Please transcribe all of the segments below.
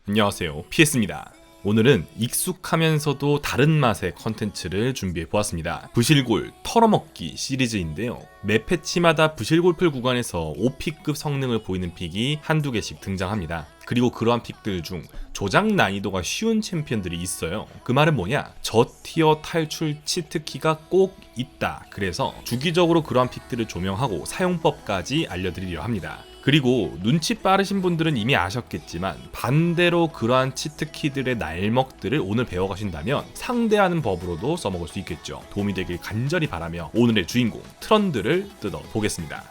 안녕하세요, PS입니다. 오늘은 익숙하면서도 다른 맛의 컨텐츠를 준비해 보았습니다. 부실골 털어먹기 시리즈인데요. 매 패치마다 부실골풀 구간에서 OP급 성능을 보이는 픽이 한두 개씩 등장합니다. 그리고 그러한 픽들 중 조작 난이도가 쉬운 챔피언들이 있어요. 그 말은 뭐냐? 저티어 탈출 치트키가 꼭 있다. 그래서 주기적으로 그러한 픽들을 조명하고 사용법까지 알려드리려 합니다. 그리고 눈치 빠르신 분들은 이미 아셨겠지만 반대로 그러한 치트키들의 날먹들을 오늘 배워가신다면 상대하는 법으로도 써먹을 수 있겠죠. 도움이 되길 간절히 바라며 오늘의 주인공 트런드를 뜯어보겠습니다.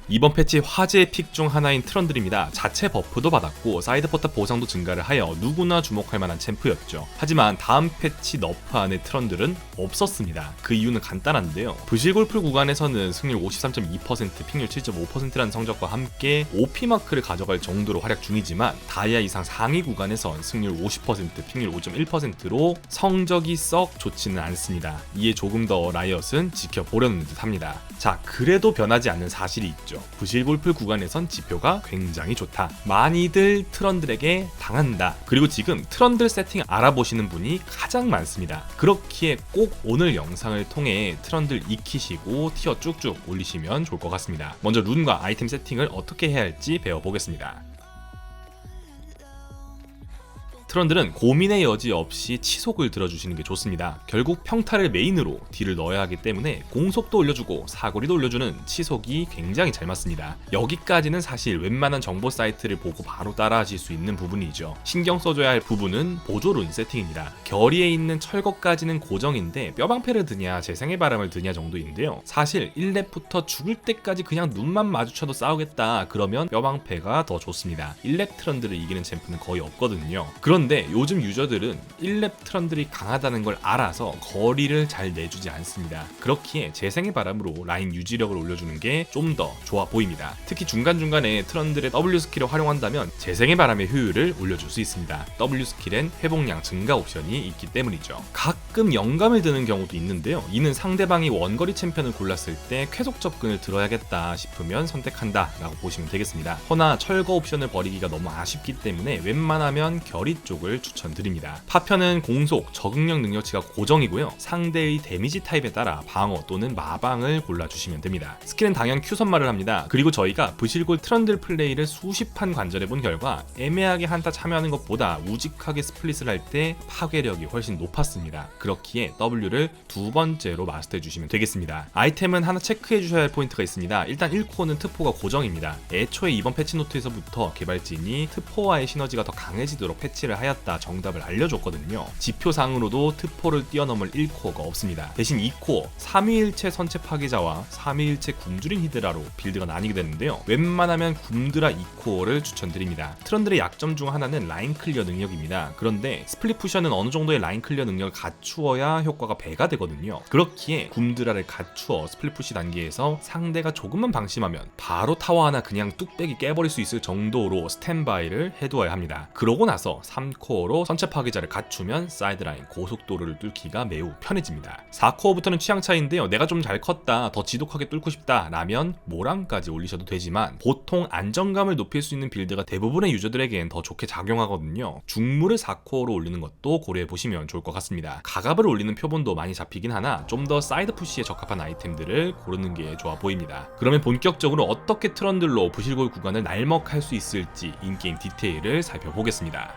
이번 패치 화제의 픽 중 하나인 트런들입니다. 자체 버프도 받았고 사이드 포탑 보상도 증가를 하여 누구나 주목할 만한 챔프였죠. 하지만 다음 패치 너프 안에 트런들은 없었습니다. 그 이유는 간단한데요. 부실골풀 구간에서는 승률 53.2%, 픽률 7.5%라는 성적과 함께 OP 마크를 가져갈 정도로 활약 중이지만 다이아 이상 상위 구간에선 승률 50%, 픽률 5.1%로 성적이 썩 좋지는 않습니다. 이에 조금 더 라이엇은 지켜보려는 듯합니다. 자, 그래도 변하지 않는 사실이 있죠. 부실골풀 구간에선 지표가 굉장히 좋다. 많이들 트런들에게 당한다. 그리고 지금 트런들 세팅 알아보시는 분이 가장 많습니다. 그렇기에 꼭 오늘 영상을 통해 트런들 익히시고 티어 쭉쭉 올리시면 좋을 것 같습니다. 먼저 룬과 아이템 세팅을 어떻게 해야 할지 배워보겠습니다. 트런들은 고민의 여지 없이 치속을 들어주시는 게 좋습니다. 결국 평타를 메인으로 딜을 넣어야 하기 때문에 공속도 올려주고 사거리도 올려주는 치속이 굉장히 잘 맞습니다. 여기까지는 사실 웬만한 정보 사이트를 보고 바로 따라하실 수 있는 부분이죠. 신경 써줘야 할 부분은 보조룬 세팅입니다. 결의에 있는 철거까지는 고정인데 뼈방패를 드냐 재생의 바람을 드냐 정도인데요. 사실 1렙부터 죽을 때까지 그냥 눈만 마주쳐도 싸우겠다 그러면 뼈방패가 더 좋습니다. 1렙 트런들을 이기는 챔프는 거의 없거든요. 그런데 요즘 유저들은 1렙 트런들이 강하다는 걸 알아서 거리를 잘 내주지 않습니다. 그렇기에 재생의 바람으로 라인 유지력을 올려주는 게 좀 더 좋아 보입니다. 특히 중간중간에 트런들의 W 스킬을 활용한다면 재생의 바람의 효율을 올려줄 수 있습니다. W 스킬엔 회복량 증가 옵션이 있기 때문이죠. 가끔 영감을 드는 경우도 있는데요. 이는 상대방이 원거리 챔피언을 골랐을 때 쾌속 접근을 들어야겠다 싶으면 선택한다 라고 보시면 되겠습니다. 허나 철거 옵션을 버리기가 너무 아쉽기 때문에 웬만하면 결의 쪽을 추천드립니다. 파편은 공속, 적응력 능력치가 고정이고요. 상대의 데미지 타입에 따라 방어 또는 마방을 골라주시면 됩니다. 스킬은 당연 Q선말을 합니다. 그리고 저희가 부실골 트런들 플레이를 수십 판 관절해본 결과 애매하게 한타 참여하는 것보다 우직하게 스플릿을 할 때 파괴력이 훨씬 높았습니다. 그렇기에 W를 두 번째로 마스터해주시면 되겠습니다. 아이템은 하나 체크해주셔야 할 포인트가 있습니다. 일단 1코어는 트포가 고정입니다. 애초에 이번 패치노트에서부터 개발진이 트포와의 시너지가 더 강해지도록 패치를 하였다 정답을 알려줬거든요. 지표상으로도 트포를 뛰어넘을 1코어가 없습니다. 대신 2코어 3위일체 선체 파괴자와 3위일체 굶주린 히드라로 빌드가 나뉘게 되는데요. 웬만하면 굶드라 2코어를 추천드립니다. 트런들의 약점 중 하나는 라인 클리어 능력입니다. 그런데 스플릿 푸셔는 어느 정도의 라인 클리어 능력을 갖추어야 효과가 배가 되거든요. 그렇기에 굶드라를 갖추어 스플릿 푸시 단계에서 상대가 조금만 방심하면 바로 타워 하나 그냥 뚝배기 깨버릴 수 있을 정도로 스탠바이를 해두어야 합니다. 그러고 나서 3코어로 선체 파괴자를 갖추면 사이드라인 고속도로를 뚫기가 매우 편해집니다. 4코어부터는 취향 차이인데요. 내가 좀 잘 컸다, 더 지독하게 뚫고 싶다 라면 모랑까지 올리셔도 되지만 보통 안정감을 높일 수 있는 빌드가 대부분의 유저들에겐 더 좋게 작용하거든요. 중물을 4코어로 올리는 것도 고려해보시면 좋을 것 같습니다. 가갑을 올리는 표본도 많이 잡히긴 하나 좀 더 사이드 푸시에 적합한 아이템들을 고르는 게 좋아 보입니다. 그러면 본격적으로 어떻게 트런들로 부실골 구간을 날먹할 수 있을지 인게임 디테일을 살펴보겠습니다.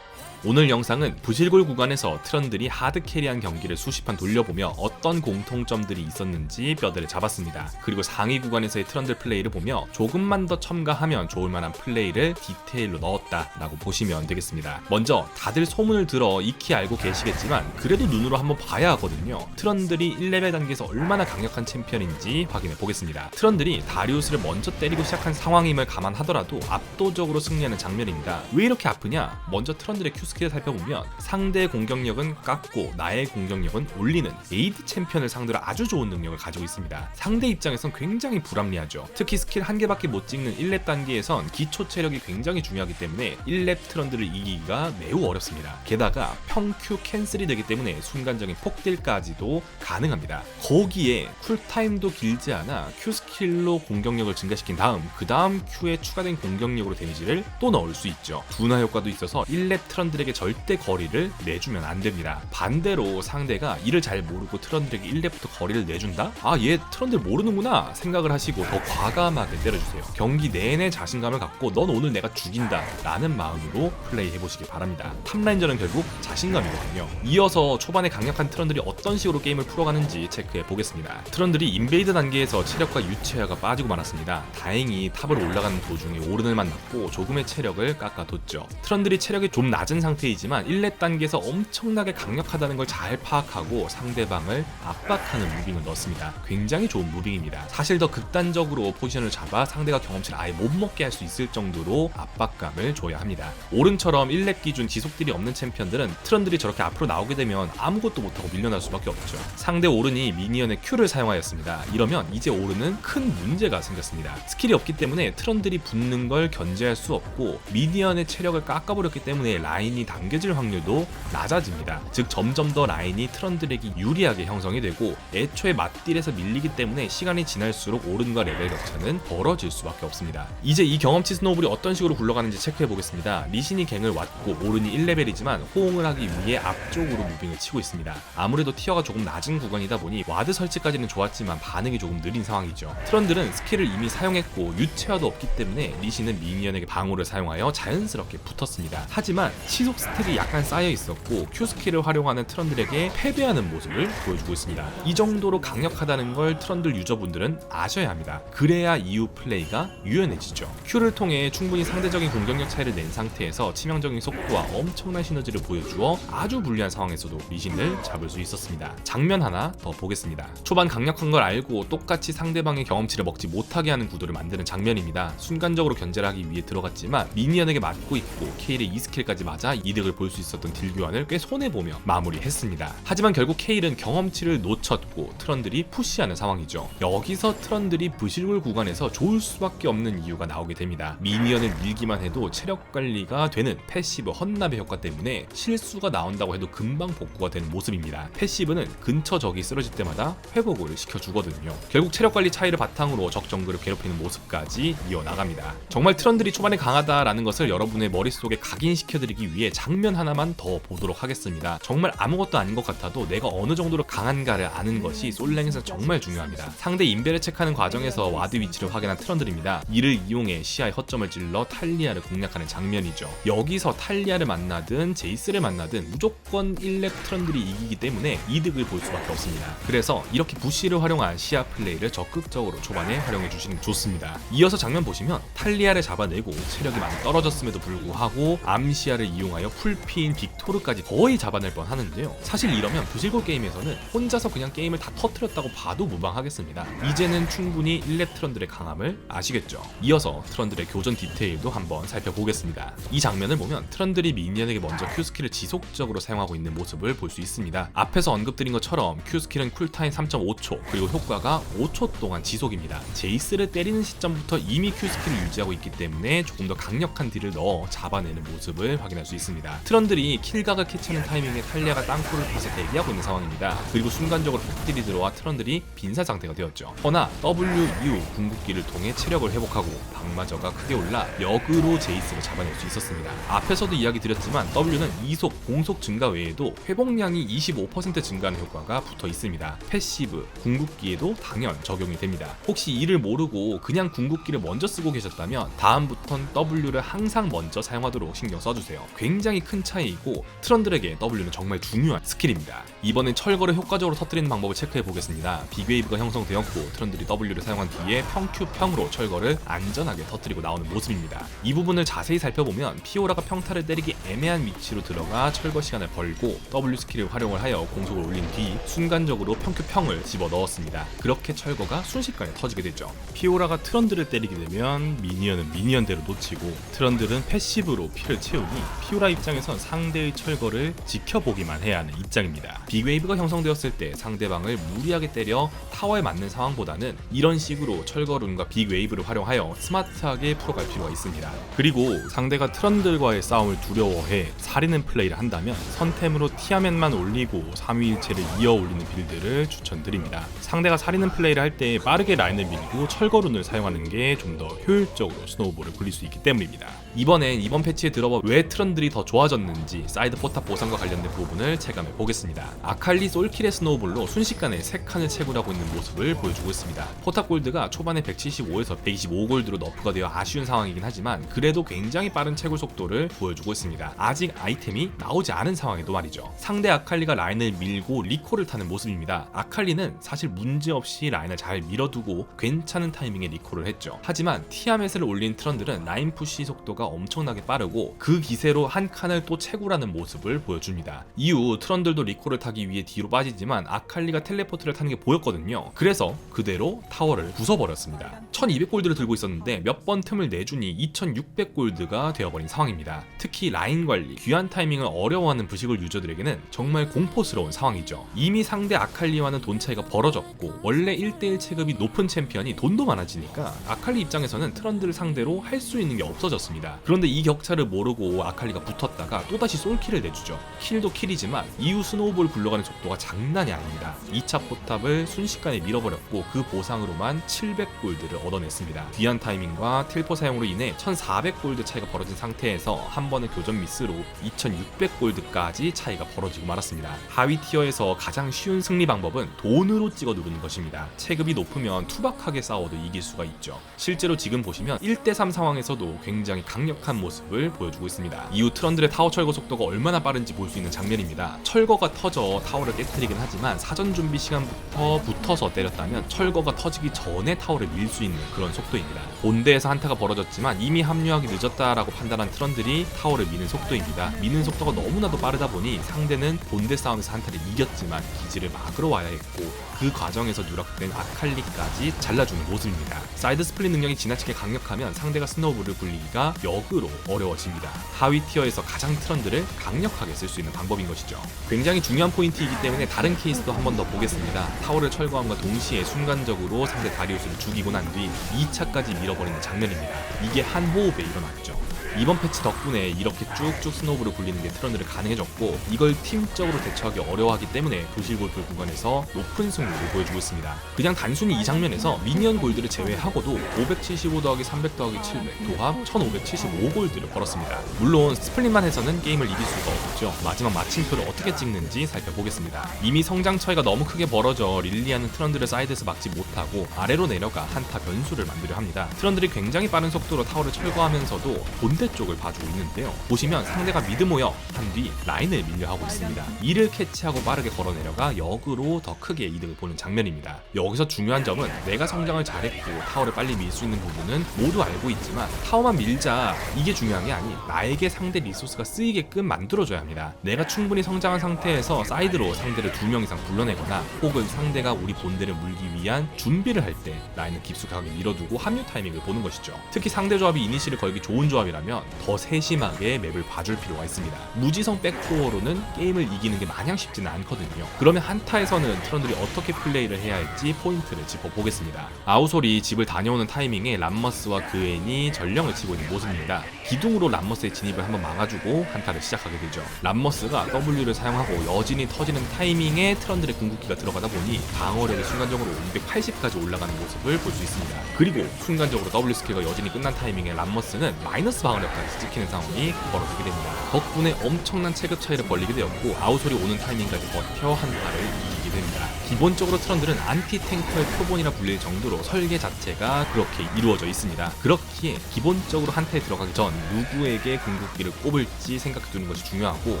오늘 영상은 부실골 구간에서 트런들이 하드캐리한 경기를 수십 판 돌려보며 어떤 공통점들이 있었는지 뼈대를 잡았습니다. 그리고 상위 구간에서의 트런들 플레이를 보며 조금만 더 첨가하면 좋을 만한 플레이를 디테일로 넣었다 라고 보시면 되겠습니다. 먼저 다들 소문을 들어 익히 알고 계시겠지만 그래도 눈으로 한번 봐야 하거든요. 트런들이 1레벨 단계에서 얼마나 강력한 챔피언인지 확인해 보겠습니다. 트런들이 다리우스를 먼저 때리고 시작한 상황임을 감안하더라도 압도적으로 승리하는 장면입니다. 왜 이렇게 아프냐? 먼저 트런들의 Q 스킬을 살펴보면 상대의 공격력은 깎고 나의 공격력은 올리는 AD 챔피언을 상대로 아주 좋은 능력을 가지고 있습니다. 상대 입장에선 굉장히 불합리하죠. 특히 스킬 한 개밖에 못 찍는 1렙 단계에선 기초 체력이 굉장히 중요하기 때문에 1렙 트런드를 이기기가 매우 어렵습니다. 게다가 평큐 캔슬이 되기 때문에 순간적인 폭딜까지도 가능합니다. 거기에 쿨타임도 길지 않아 Q 스킬로 공격력을 증가시킨 다음 그 다음 Q에 추가된 공격력으로 데미지를 또 넣을 수 있죠. 둔화 효과도 있어서 1렙 트런들에게 절대 거리를 내주면 안 됩니다. 반대로 상대가 이를 잘 모르고 트런들에게 1렙부터 거리를 내준다? 아, 얘 트런들 모르는구나 생각을 하시고 더 과감하게 때려주세요. 경기 내내 자신감을 갖고 넌 오늘 내가 죽인다 라는 마음으로 플레이해보시기 바랍니다. 탑라인전은 결국 자신감이거든요. 이어서 초반에 강력한 트런들이 어떤 식으로 게임을 풀어가는지 체크해보겠습니다. 트런들이 인베이드 단계에서 체력과 유체화가 빠지고 말았습니다. 다행히 탑을 올라가는 도중에 오른을 만났고 조금의 체력을 깎아뒀죠. 트런들이 체력이 좀 낮은 상태이지만 1렙 단계에서 엄청나게 강력하다는 걸 잘 파악하고 상대방을 압박하는 무빙을 넣습니다. 굉장히 좋은 무빙입니다. 사실 더 극단적으로 포지션을 잡아 상대가 경험치를 아예 못 먹게 할 수 있을 정도로 압박감을 줘야 합니다. 오른처럼 1렙 기준 지속딜이 없는 챔피언들은 트런들이 저렇게 앞으로 나오게 되면 아무것도 못하고 밀려날 수밖에 없죠. 상대 오른이 미니언의 Q를 사용하였습니다. 이러면 이제 오른은 큰 문제가 생겼습니다. 스킬이 없기 때문에 트런들이 붙는 걸 견제할 수 없고 미니언의 체력을 깎아버렸기 때문에 라인이 당겨질 확률도 낮아집니다. 즉 점점 더 라인이 트런들에게 유리하게 형성이 되고 애초에 맞딜에서 밀리기 때문에 시간이 지날수록 오른과 레벨 격차는 벌어질 수밖에 없습니다. 이제 이 경험치 스노우볼이 어떤 식으로 굴러가는지 체크해보겠습니다. 리신이 갱을 왔고 오른이 1레벨이지만 호응을 하기 위해 앞쪽으로 무빙을 치고 있습니다. 아무래도 티어가 조금 낮은 구간이다 보니 와드 설치까지는 좋았지만 반응이 조금 느린 상황이죠. 트런들은 스킬을 이미 사용했고 유체화도 없기 때문에 리신은 미니언에게 방어를 사용하여 자연스럽게 붙었습니다. 하지만 치속 스택이 약간 쌓여 있었고 Q 스킬을 활용하는 트런들에게 패배하는 모습을 보여주고 있습니다. 이 정도로 강력하다는 걸 트런들 유저분들은 아셔야 합니다. 그래야 이후 플레이가 유연해지죠. Q를 통해 충분히 상대적인 공격력 차이를 낸 상태에서 치명적인 속도와 엄청난 시너지를 보여주어 아주 불리한 상황에서도 리신을 잡을 수 있었습니다. 장면 하나 더 보겠습니다. 초반 강력한 걸 알고 똑같이 상대방의 경험치를 먹지 못하게 하는 구도를 만드는 장면입니다. 순간적으로 견제를 하기 위해 들어갔지만 미니언에게 맞고 있고 케일의 2스킬까지 맞아 이득을 볼 수 있었던 딜 교환을 꽤 손해보며 마무리했습니다. 하지만 결국 케일은 경험치를 놓쳤고 트런들이 푸시하는 상황이죠. 여기서 트런들이 부실골 구간에서 좋을 수밖에 없는 이유가 나오게 됩니다. 미니언을 밀기만 해도 체력 관리가 되는 패시브 헛나베 효과 때문에 실수가 나온다고 해도 금방 복구가 되는 모습입니다. 패시브는 근처 적이 쓰러질 때마다 회복을 시켜주거든요. 결국 체력 관리 차이를 바탕으로 적 정글을 괴롭히는 모습까지 이어나갑니다. 정말 트런들이 초반에 강하다라는 것을 여러분의 머릿속에 각인시켜드리기 위해 장면 하나만 더 보도록 하겠습니다. 정말 아무것도 아닌 것 같아도 내가 어느 정도로 강한가를 아는 것이 솔랭에서 정말 중요합니다. 상대 인베를 체크하는 과정에서 와드 위치를 확인한 트런들입니다. 이를 이용해 시야의 허점을 찔러 탈리아를 공략하는 장면이죠. 여기서 탈리아를 만나든 제이스를 만나든 무조건 1렙 트런들이 이기기 때문에 이득을 볼 수밖에 없습니다. 그래서 이렇게 부시를 활용한 시야 플레이를 적극적으로 초반에 활용해 주시는 게 좋습니다. 이어서 장면 보시면 탈리아를 잡아내고 체력이 많이 떨어졌음에도 불구하고 암시야를 이용하여 풀피인 빅토르까지 거의 잡아낼 뻔 하는데요. 사실 이러면 부실골 게임에서는 혼자서 그냥 게임을 다 터뜨렸다고 봐도 무방하겠습니다. 이제는 충분히 1렙 트런들의 강함을 아시겠죠? 이어서 트런들의 교전 디테일도 한번 살펴보겠습니다. 이 장면을 보면 트런들이 미니언에게 먼저 Q스킬을 지속적으로 사용하고 있는 모습을 볼 수 있습니다. 앞에서 언급드린 것처럼 Q스킬은 쿨타임 3.5초 그리고 효과가 5초 동안 지속입니다. 제이스를 때리는 시점부터 이미 Q스킬을 유지하고 있기 때문에 조금 더 강력한 딜을 넣어 잡아내는 모습을 확인할 수 있습니다. 트런들이 킬각을 캐치하는 타이밍에 탈리아가 땅굴을 파서 대기하고 있는 상황입니다. 그리고 순간적으로 폭딜이 들어와 트런들이 빈사 상태가 되었죠. 허나 W 이후 궁극기를 통해 체력을 회복하고 방마저가 크게 올라 역으로 제이스를 잡아낼 수 있었습니다. 앞에서도 이야기 드렸지만 W는 이속, 공속 증가 외에도 회복량이 25% 증가하는 효과가 붙어 있습니다. 패시브, 궁극기에도 당연 적용이 됩니다. 혹시 이를 모르고 그냥 궁극기를 먼저 쓰고 계셨다면 다음부턴 W를 항상 먼저 사용하도록 신경 써주세요. 굉장히 큰 차이이고 트런들에게 W는 정말 중요한 스킬입니다. 이번엔 철거를 효과적으로 터뜨리는 방법을 체크해 보겠습니다. 빅웨이브가 형성되었고 트런들이 W를 사용한 뒤에 평큐평으로 철거를 안전하게 터뜨리고 나오는 모습입니다. 이 부분을 자세히 살펴보면 피오라가 평타를 때리기 애매한 위치로 들어가 철거 시간을 벌고 W 스킬을 활용을 하여 공속을 올린 뒤 순간적으로 평큐평을 집어 넣었습니다. 그렇게 철거가 순식간에 터지게 되죠. 피오라가 트런들을 때리게 되면 미니언은 미니언대로 놓치고 트런들은 패시브로 피를 채우니 피오라 사쿠라 입장에선 상대의 철거를 지켜보기만 해야 하는 입장입니다. 빅웨이브가 형성되었을 때 상대방을 무리하게 때려 타워에 맞는 상황보다는 이런 식으로 철거룬과 빅웨이브를 활용하여 스마트하게 풀어갈 필요가 있습니다. 그리고 상대가 트런들과의 싸움을 두려워해 살리는 플레이를 한다면 선템으로 티아멧만 올리고 3위일체를 이어 올리는 빌드를 추천드립니다. 상대가 살리는 플레이를 할 때 빠르게 라인을 밀고 철거룬을 사용하는 게 좀 더 효율적으로 스노우볼을 굴릴 수 있기 때문입니다. 이번엔 이번 패치에 들어봐 왜 트런들이 더 좋아졌는지 사이드 포탑 보상과 관련된 부분을 체감해 보겠습니다. 아칼리 솔킬의 스노우볼로 순식간에 3칸을 채굴하고 있는 모습을 보여주고 있습니다. 포탑 골드가 초반에 175에서 125골드로 너프가 되어 아쉬운 상황이긴 하지만 그래도 굉장히 빠른 채굴 속도를 보여주고 있습니다. 아직 아이템이 나오지 않은 상황에도 말이죠. 상대 아칼리가 라인을 밀고 리콜을 타는 모습입니다. 아칼리는 사실 문제없이 라인을 잘 밀어두고 괜찮은 타이밍에 리콜을 했죠. 하지만 티아멧을 올린 트런들은 라인 푸시 속도가 엄청나게 빠르고 그 기세로 한 칸을 또 채굴하는 모습을 보여줍니다. 이후 트런들도 리콜을 타기 위해 뒤로 빠지지만 아칼리가 텔레포트를 타는 게 보였거든요. 그래서 그대로 타워를 부숴버렸습니다. 1200골드를 들고 있었는데 몇 번 틈을 내주니 2600골드가 되어버린 상황입니다. 특히 라인 관리, 귀한 타이밍을 어려워하는 부식을 유저들에게는 정말 공포스러운 상황이죠. 이미 상대 아칼리와는 돈 차이가 벌어졌고 원래 1대1 체급이 높은 챔피언이 돈도 많아지니까 아칼리 입장에서는 트런들을 상대로 할 수 있는 게 없어졌습니다. 그런데 이 격차를 모르고 아칼리가 붙었다가 또다시 솔킬을 내주죠. 킬도 킬이지만 이후 스노우볼 굴러가는 속도가 장난이 아닙니다. 2차 포탑을 순식간에 밀어버렸고 그 보상으로만 700골드를 얻어냈습니다. 귀한 타이밍과 텔포 사용으로 인해 1400골드 차이가 벌어진 상태에서 한 번의 교전 미스로 2600골드까지 차이가 벌어지고 말았습니다. 하위 티어에서 가장 쉬운 승리 방법은 돈으로 찍어 누르는 것입니다. 체급이 높으면 투박하게 싸워도 이길 수가 있죠. 실제로 지금 보시면 1대3 상황에서도 굉장히 강력한 모습을 보여주고 있습니다. 이후 트런들의 타워 철거 속도가 얼마나 빠른지 볼 수 있는 장면입니다. 철거가 터져 타워를 깨뜨리긴 하지만 사전 준비 시간부터 붙어서 때렸다면 철거가 터지기 전에 타워를 밀 수 있는 그런 속도입니다. 본대에서 한타가 벌어졌지만 이미 합류하기 늦었다라고 판단한 트런들이 타워를 미는 속도입니다. 미는 속도가 너무나도 빠르다 보니 상대는 본대 싸움에서 한타를 이겼지만 기지를 막으러 와야 했고 그 과정에서 누락된 아칼리까지 잘라주는 모습입니다. 사이드 스플릿 능력이 지나치게 강력하면 상대가 스노우볼을 굴리기가 역으로 어려워집니다. 하위 티어에서 가장 트런들을 강력하게 쓸 수 있는 방법인 것이죠. 굉장히 중요한 포인트이기 때문에 다른 케이스도 한 번 더 보겠습니다. 타워를 철거함과 동시에 순간적으로 상대 다리우스를 죽이고 난 뒤 2차까지 밀어버리는 장면입니다. 이게 한 호흡에 일어났죠. 이번 패치 덕분에 이렇게 쭉쭉 스노우볼을 굴리는 게 트런들을 가능해졌고 이걸 팀적으로 대처하기 어려워하기 때문에 도실골프 구간에서 높은 승률을 보여주고 있습니다. 그냥 단순히 이 장면에서 미니언 골드를 제외하고도 575 더하기 300 더하기 700 도합 1575골드를 벌었습니다. 물론 스플릿만 해서는 게임을 이길 수가 없죠. 마지막 마침표를 어떻게 찍는지 살펴보겠습니다. 이미 성장 차이가 너무 크게 벌어져 릴리아는 트런들을 사이드에서 막지 못하고 아래로 내려가 한타 변수를 만들려 합니다. 트런들이 굉장히 빠른 속도로 타워를 철거하면서도 본대 쪽을 봐주고 있는데요. 보시면 상대가 미드 모여 한 뒤 라인을 밀려 하고 있습니다. 이를 캐치하고 빠르게 걸어 내려가 역으로 더 크게 이득을 보는 장면입니다. 여기서 중요한 점은 내가 성장을 잘했고 타워를 빨리 밀 수 있는 부분은 모두 알고 있지만 타워만 밀자 이게 중요한 게 아니 나에게 상대 리소스가 쓰이게끔 만들어줘야 합니다. 내가 충분히 성장한 상태에서 사이드로 상대를 2명 이상 불러내거나 혹은 상대가 우리 본대를 물기 위한 준비를 할 때 라인을 깊숙하게 밀어두고 합류 타이밍을 보는 것이죠. 특히 상대 조합이 이니시를 걸기 좋은 조합이라면 더 세심하게 맵을 봐줄 필요가 있습니다. 무지성 백도어로는 게임을 이기는 게 마냥 쉽지는 않거든요. 그러면 한타에서는 트런들이 어떻게 플레이를 해야 할지 포인트를 짚어보겠습니다. 아우솔이 집을 다녀오는 타이밍에 람머스와 그앤이 전령을 치고 있는 모습입니다. 기둥으로 람머스의 진입을 한번 막아주고 한타를 시작하게 되죠. 람머스가 W를 사용하고 여진이 터지는 타이밍에 트런들의 궁극기가 들어가다 보니 방어력이 순간적으로 280까지 올라가는 모습을 볼 수 있습니다. 그리고 순간적으로 W 스킬과 여진이 끝난 타이밍에 람머스는 마이너스 방어력까지 찍히는 상황이 벌어지게 됩니다. 덕분에 엄청난 체급 차이를 벌리게 되었고 아우솔이 오는 타이밍까지 버텨 한타를 이기게 됩니다. 기본적으로 트런들은 안티 탱커의 표본이라 불릴 정도로 설계 자체가 그렇게 이루어져 있습니다. 그렇기에 기본적으로 한타에 들어가기 전 누구에게 궁극기를 꼽을지 생각해두는 것이 중요하고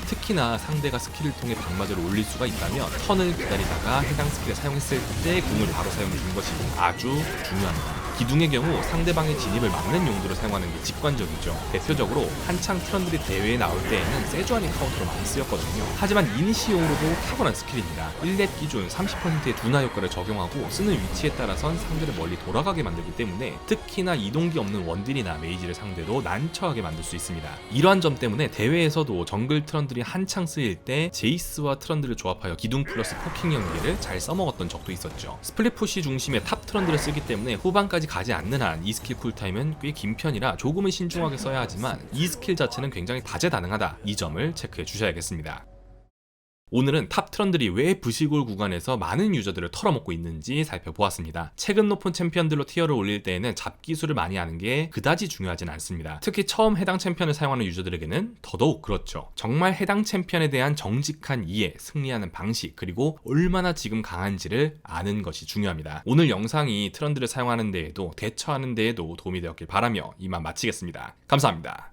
특히나 상대가 스킬을 통해 방마저를 올릴 수가 있다면 턴을 기다리다가 해당 스킬을 사용했을 때 궁을 바로 사용해주는 것이 아주 중요합니다. 기둥의 경우 상대방의 진입을 막는 용도로 사용하는 게 직관적이죠. 대표적으로 한창 트런들이 대회에 나올 때에는 세주안이 카운터로 많이 쓰였거든요. 하지만 이니시용으로도 탁월한 스킬입니다. 1렙 기준 30%의 둔화 효과를 적용하고 쓰는 위치에 따라선 상대를 멀리 돌아가게 만들기 때문에 특히나 이동기 없는 원딜이나 메이지를 상대로 난처하게 만들 수 있습니다. 이러한 점 때문에 대회에서도 정글 트런들이 한창 쓰일 때 제이스와 트런들을 조합하여 기둥 플러스 포킹 연계를 잘 써먹었던 적도 있었죠. 스플릿 푸시 중심의 탑 트런들을 쓰기 때문에 후반까지 가지 않는 한 이 스킬 쿨타임은 꽤 긴 편이라 조금은 신중하게 써야 하지만 이 스킬 자체는 굉장히 다재다능하다, 이 점을 체크해 주셔야겠습니다. 오늘은 탑 트런들이 왜 부시골 구간에서 많은 유저들을 털어먹고 있는지 살펴보았습니다. 체급 높은 챔피언들로 티어를 올릴 때에는 잡기술을 많이 아는 게 그다지 중요하진 않습니다. 특히 처음 해당 챔피언을 사용하는 유저들에게는 더더욱 그렇죠. 정말 해당 챔피언에 대한 정직한 이해, 승리하는 방식, 그리고 얼마나 지금 강한지를 아는 것이 중요합니다. 오늘 영상이 트런들을 사용하는 데에도 대처하는 데에도 도움이 되었길 바라며 이만 마치겠습니다. 감사합니다.